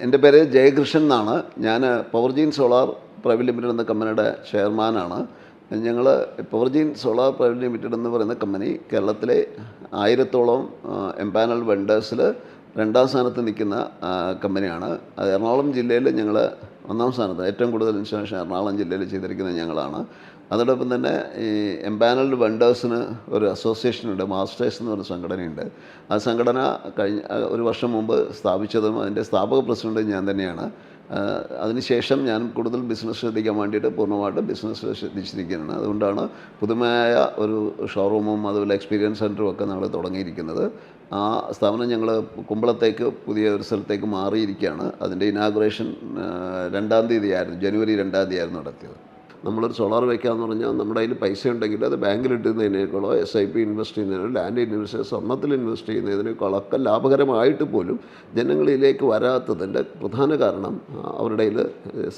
എൻ്റെ പേര് ജയകൃഷ്ണൻ എന്നാണ്. ഞാൻ പവർജീൻ സോളാർ പ്രൈവറ്റ് ലിമിറ്റഡ് എന്ന കമ്പനിയുടെ ചെയർമാനാണ്. ഞങ്ങൾ പവർജീൻ സോളാർ പ്രൈവറ്റ് ലിമിറ്റഡ് എന്ന് പറയുന്ന കമ്പനി കേരളത്തിലെ 1000-ഓളം എംപാനൽ വെണ്ടേഴ്സിൽ 2ാം സ്ഥാനത്ത് നിൽക്കുന്ന കമ്പനിയാണ്. അത് എറണാകുളം ജില്ലയിൽ ഞങ്ങൾ 1ാം സ്ഥാനത്ത്, ഏറ്റവും കൂടുതൽ ഇൻസ്റ്റലേഷൻ എറണാകുളം ജില്ലയിൽ ചെയ്തിരിക്കുന്നത് ഞങ്ങളാണ്. അതോടൊപ്പം തന്നെ ഈ എംപാനൽഡ് വെണ്ടേഴ്സിന് ഒരു അസോസിയേഷനുണ്ട്, മാസ്റ്റേഴ്സ് എന്ന് പറഞ്ഞ സംഘടനയുണ്ട്. ആ സംഘടന കഴിഞ്ഞ ഒരു വർഷം മുമ്പ് സ്ഥാപിച്ചതും അതിൻ്റെ സ്ഥാപക പ്രസിഡന്റ് ഞാൻ തന്നെയാണ്. അതിനുശേഷം ഞാൻ കൂടുതൽ ബിസിനസ് ശ്രദ്ധിക്കാൻ വേണ്ടിയിട്ട് പൂർണ്ണമായിട്ട് ബിസിനസ്സിൽ ശ്രദ്ധിച്ചിരിക്കുകയാണ്. അതുകൊണ്ടാണ് പുതുമയായ ഒരു ഷോറൂമും അതുപോലെ എക്സ്പീരിയൻസ് സെൻറ്ററും ഒക്കെ നമ്മൾ തുടങ്ങിയിരിക്കുന്നത്. ആ സ്ഥാപനം ഞങ്ങൾ കുമ്പളത്തേക്ക് പുതിയ ഒരു സ്ഥലത്തേക്ക് മാറിയിരിക്കുകയാണ്. അതിൻ്റെ ഇനാഗുറേഷൻ 2-ാം തീയതി ആയിരുന്നു, ജനുവരി 2-ാം തീയതി ആയിരുന്നു നടത്തിയത്. നമ്മളൊരു സോളാർ വയ്ക്കാമെന്ന് പറഞ്ഞാൽ നമ്മുടെ കയ്യിൽ പൈസ ഉണ്ടെങ്കിൽ അത് ബാങ്കിൽ ഇട്ടുന്നതിനേക്കാളോ SIP ഇൻവെസ്റ്റ് ചെയ്യുന്നതിനോ ലാൻഡ് ഇൻവെസ്റ്റ് സ്വർണ്ണത്തിൽ ഇൻവെസ്റ്റ് ചെയ്യുന്നതിനേക്കാളൊക്കെ ലാഭകരമായിട്ട് പോലും ജനങ്ങളിലേക്ക് വരാത്തതിൻ്റെ പ്രധാന കാരണം അവരുടെ കയ്യിൽ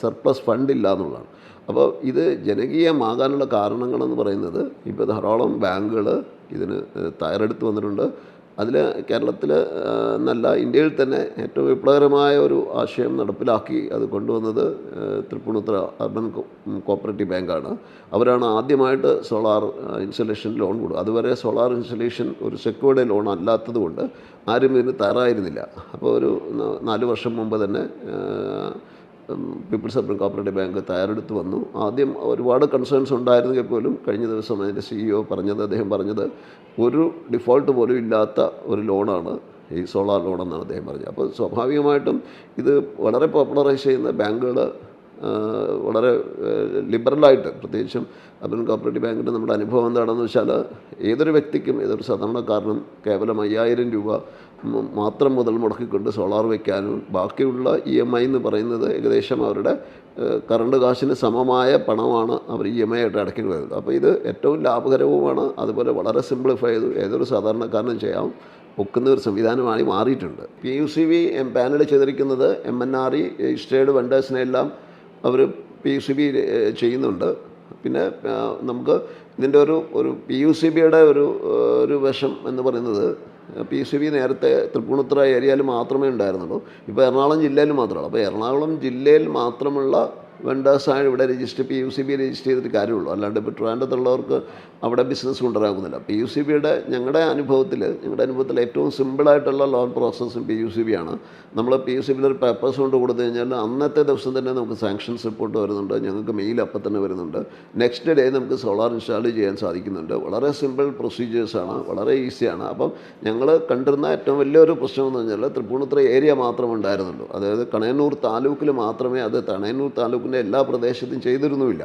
സർപ്ലസ് ഫണ്ടില്ല എന്നുള്ളതാണ്. അപ്പോൾ ഇത് ജനകീയമാകാനുള്ള കാരണങ്ങളെന്ന് പറയുന്നത് ഇപ്പോൾ ധാരാളം ബാങ്കുകൾ ഇതിന് തയ്യാറെടുത്ത് വന്നിട്ടുണ്ട്. അതിൽ കേരളത്തിൽ നല്ല ഇന്ത്യയിൽ തന്നെ ഏറ്റവും വിപ്ലവകരമായ ഒരു ആശയം നടപ്പിലാക്കി അത് കൊണ്ടുവന്നത് തൃപ്പൂണിത്തുറ അർബൻ കോപ്പറേറ്റീവ് ബാങ്കാണ്. അവരാണ് ആദ്യമായിട്ട് സോളാർ ഇൻസ്റ്റലേഷൻ ലോൺ കൊടുക്കുക. അതുവരെ സോളാർ ഇൻസ്റ്റലേഷൻ ഒരു സെക്യൂർഡ് ലോൺ അല്ലാത്തത് കൊണ്ട് ആരും ഇതിന് തയ്യാറായിരുന്നില്ല. അപ്പോൾ ഒരു 4 വർഷം മുമ്പ് തന്നെ പീപ്പിൾസ് അർബൻ കോപ്പറേറ്റീവ് ബാങ്ക് തയ്യാറെടുത്ത് വന്നു. ആദ്യം ഒരുപാട് കൺസേൺസ് ഉണ്ടായിരുന്നെങ്കിൽ പോലും കഴിഞ്ഞ ദിവസം അതിൻ്റെ CEO അദ്ദേഹം പറഞ്ഞത് ഒരു ഡിഫോൾട്ട് പോലും ഇല്ലാത്ത ഒരു ലോണാണ് ഈ സോളാർ ലോൺ എന്നാണ് അദ്ദേഹം പറഞ്ഞത്. അപ്പോൾ സ്വാഭാവികമായിട്ടും ഇത് വളരെ പോപ്പുലറൈസ് ചെയ്യുന്ന ബാങ്കുകൾ വളരെ ലിബറലായിട്ട്, പ്രത്യേകിച്ചും അർബൻ കോപ്പറേറ്റീവ് ബാങ്കിൻ്റെ നമ്മുടെ അനുഭവം എന്താണെന്ന് വെച്ചാൽ ഏതൊരു വ്യക്തിക്കും, ഏതൊരു സാധാരണക്കാരനും കേവലം 5000 രൂപ മാത്രം മുതൽ മുടക്കിക്കൊണ്ട് സോളാർ വയ്ക്കാനും ബാക്കിയുള്ള EMI എന്ന് പറയുന്നത് ഏകദേശം അവരുടെ കറണ്ട് കാശിന് സമമായ പണമാണ് അവർ EMI ആയിട്ട് അടയ്ക്കേണ്ടി വരുന്നത്. അപ്പോൾ ഇത് ഏറ്റവും ലാഭകരവുമാണ്. അതുപോലെ വളരെ സിംപ്ലിഫൈ ചെയ്തു ഏതൊരു സാധാരണക്കാരനും ചെയ്യാം ഒക്കുന്ന ഒരു സംവിധാനമായി മാറിയിട്ടുണ്ട്. PUCV പാനൽ ചെയ്തിരിക്കുന്നത് MNRE രജിസ്റ്റേർഡ് വെണ്ടേഴ്സിനെല്ലാം അവർ PUCV ചെയ്യുന്നുണ്ട്. പിന്നെ നമുക്ക് ഇതിൻ്റെ ഒരു PUCVയുടെ ഒരു വശം എന്ന് പറയുന്നത് PUCV നേരത്തെ തൃപ്പൂണിത്തുറ ഏരിയയിൽ മാത്രമേ ഉണ്ടായിരുന്നുള്ളൂ. ഇപ്പോൾ എറണാകുളം ജില്ലയിൽ മാത്രമാണ്. അപ്പോൾ എറണാകുളം ജില്ലയിൽ മാത്രമുള്ള വെണ്ടേഴ്സാണ് ഇവിടെ PUCV രജിസ്റ്റർ ചെയ്തിട്ട് കാര്യമുള്ളൂ. അല്ലാണ്ട് ഇപ്പോൾ ട്രിവാൻഡ്രത്തുള്ളവർക്ക് അവിടെ ബിസിനസ് കൊണ്ടുവരാകുന്നില്ല. PUCVയുടെ ഞങ്ങളുടെ അനുഭവത്തിൽ ഏറ്റവും സിമ്പിളായിട്ടുള്ള ലോൺ പ്രോസസ്സും PUCV ആണ്. നമ്മൾ PUCVയിൽ ഒരു പേപ്പേഴ്സ് കൊണ്ട് കൊടുത്തു കഴിഞ്ഞാൽ അന്നത്തെ ദിവസം തന്നെ നമുക്ക് സാങ്ഷൻസ് റിപ്പോർട്ട് വരുന്നുണ്ട്, ഞങ്ങൾക്ക് മെയിൽ അപ്പം തന്നെ വരുന്നുണ്ട്, നെക്സ്റ്റ് ഡേ നമുക്ക് സോളാർ ഇൻസ്റ്റാൾ ചെയ്യാൻ സാധിക്കുന്നുണ്ട്. വളരെ സിമ്പിൾ പ്രൊസീജിയേഴ്സാണ്, വളരെ ഈസിയാണ്. അപ്പം ഞങ്ങൾ കണ്ടിരുന്ന ഏറ്റവും വലിയൊരു പ്രശ്നമെന്ന് പറഞ്ഞാൽ തൃപ്പൂണിത്തുറ ഏരിയ മാത്രമേ ഉണ്ടായിരുന്നുള്ളൂ. അതായത് കണയന്നൂർ താലൂക്കിൽ മാത്രമേ അത് കണയന്നൂർ താലൂക്കിൻ്റെ എല്ലാ പ്രദേശത്തും ചെയ്തിരുന്നുമില്ല.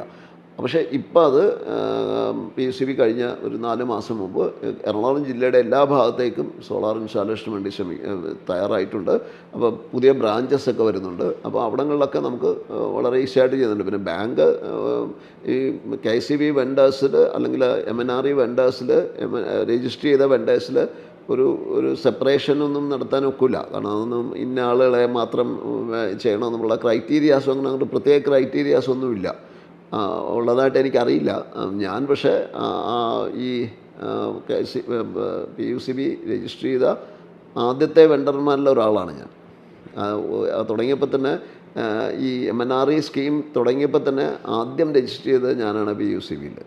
പക്ഷേ ഇപ്പോൾ അത് PUCV കഴിഞ്ഞ ഒരു 4 മാസം മുമ്പ് എറണാകുളം ജില്ലയുടെ എല്ലാ ഭാഗത്തേക്കും സോളാർ ഇൻസ്റ്റാളേഷന് വേണ്ടി തയ്യാറായിട്ടുണ്ട്. അപ്പോൾ പുതിയ ബ്രാഞ്ചസ് ഒക്കെ വരുന്നുണ്ട്. അപ്പോൾ അവിടങ്ങളിലൊക്കെ നമുക്ക് വളരെ ഈസിയായിട്ട് ചെയ്യുന്നുണ്ട്. പിന്നെ ബാങ്ക് ഈ KCB വെണ്ടേഴ്സിൽ അല്ലെങ്കിൽ MNRE വെണ്ടേഴ്സിൽ രജിസ്റ്റർ ചെയ്ത വെണ്ടേഴ്സിൽ ഒരു സെപ്പറേഷനൊന്നും നടത്താൻ ഒക്കില്ല. കാരണം അതൊന്നും ഇന്ന ആളുകളെ മാത്രം ചെയ്യണമെന്നുള്ള ക്രൈറ്റീരിയാസോ അങ്ങോട്ട് പ്രത്യേക ക്രൈറ്റീരിയാസൊന്നുമില്ല, ഉള്ളതായിട്ട് എനിക്കറിയില്ല. ഞാൻ പക്ഷേ ഈ PUCV രജിസ്റ്റർ ചെയ്ത ആദ്യത്തെ വെണ്ടർമാരിൽ ഒരാളാണ് ഞാൻ. തുടങ്ങിയപ്പോൾ തന്നെ ഈ MNRE സ്കീം തുടങ്ങിയപ്പോൾ തന്നെ ആദ്യം രജിസ്റ്റർ ചെയ്തത് ഞാനാണ് PUCVയിൽ.